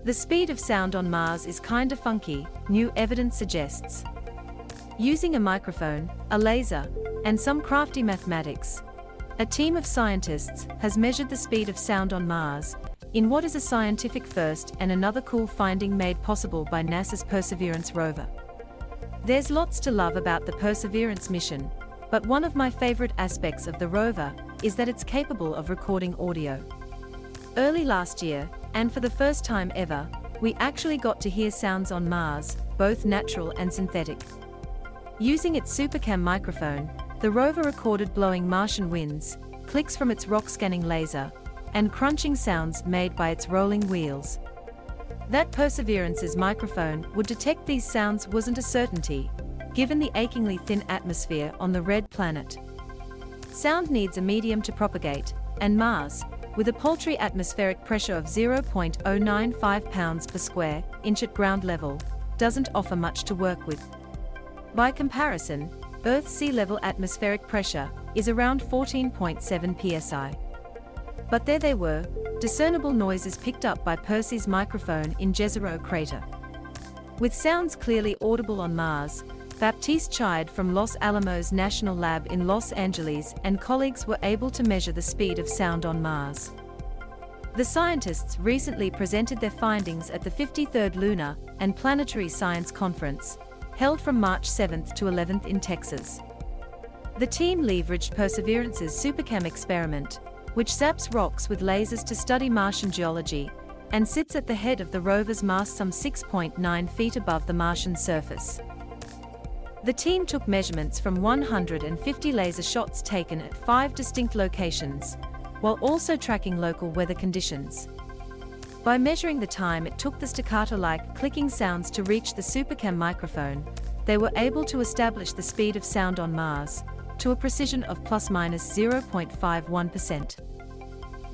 The speed of sound on Mars is kinda funky, new evidence suggests. Using a microphone, a laser, and some crafty mathematics, a team of scientists has measured the speed of sound on Mars, in what is a scientific first and another cool finding made possible by NASA's Perseverance rover. There's lots to love about the Perseverance mission, but one of my favorite aspects of the rover is that it's capable of recording audio. Early last year, and for the first time ever, we actually got to hear sounds on Mars, both natural and synthetic. Using its SuperCam microphone, the rover recorded blowing Martian winds, clicks from its rock-scanning laser, and crunching sounds made by its rolling wheels. That Perseverance's microphone would detect these sounds wasn't a certainty, given the achingly thin atmosphere on the red planet. Sound needs a medium to propagate, and Mars, with a paltry atmospheric pressure of 0.095 pounds per square inch at ground level, doesn't offer much to work with. By comparison, Earth's sea level atmospheric pressure is around 14.7 psi. But there they were, discernible noises picked up by Percy's microphone in Jezero crater. With sounds clearly audible on Mars, Baptiste Chide from Los Alamos National Lab in Los Angeles and colleagues were able to measure the speed of sound on Mars. The scientists recently presented their findings at the 53rd Lunar and Planetary Science Conference, held from March 7th to 11th in Texas. The team leveraged Perseverance's SuperCam experiment, which zaps rocks with lasers to study Martian geology, and sits at the head of the rover's mast some 6.9 feet above the Martian surface. The team took measurements from 150 laser shots taken at 5 distinct locations, while also tracking local weather conditions. By measuring the time it took the staccato-like clicking sounds to reach the SuperCam microphone, they were able to establish the speed of sound on Mars, to a precision of ±0.51%.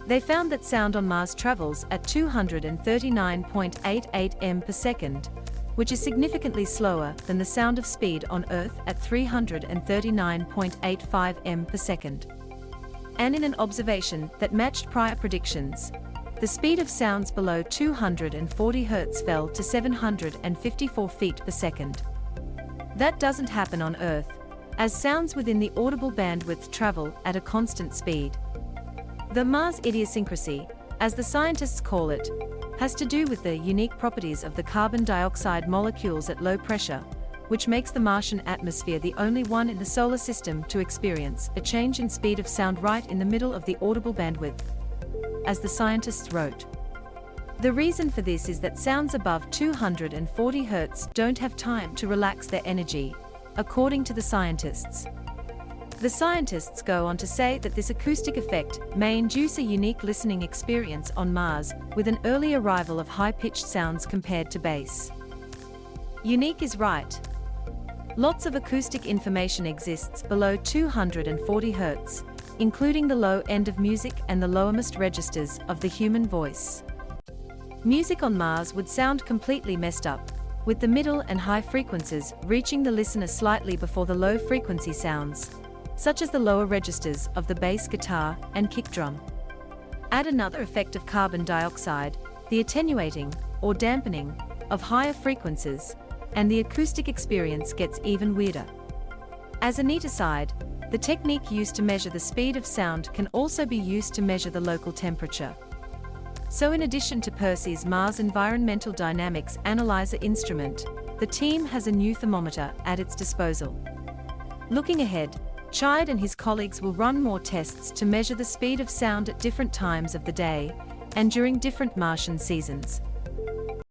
They found that sound on Mars travels at 239.88 m per second, which is significantly slower than the sound of speed on Earth at 339.85 m per second. And in an observation that matched prior predictions, the speed of sounds below 240 Hz fell to 754 feet per second. That doesn't happen on Earth, as sounds within the audible bandwidth travel at a constant speed. The Mars idiosyncrasy, as the scientists call it, has to do with the unique properties of the carbon dioxide molecules at low pressure, which makes the Martian atmosphere the only one in the solar system to experience a change in speed of sound right in the middle of the audible bandwidth, as the scientists wrote. The reason for this is that sounds above 240 Hz don't have time to relax their energy, according to the scientists. The scientists go on to say that this acoustic effect may induce a unique listening experience on Mars with an early arrival of high-pitched sounds compared to bass. Unique is right. Lots of acoustic information exists below 240 Hz, including the low end of music and the lowermost registers of the human voice. Music on Mars would sound completely messed up, with the middle and high frequencies reaching the listener slightly before the low frequency sounds, such as the lower registers of the bass guitar and kick drum. Add another effect of carbon dioxide, the attenuating, or dampening, of higher frequencies, and the acoustic experience gets even weirder. As a neat aside, the technique used to measure the speed of sound can also be used to measure the local temperature. So in addition to Percy's Mars Environmental Dynamics Analyzer instrument, the team has a new thermometer at its disposal. Looking ahead, Chide and his colleagues will run more tests to measure the speed of sound at different times of the day and during different Martian seasons.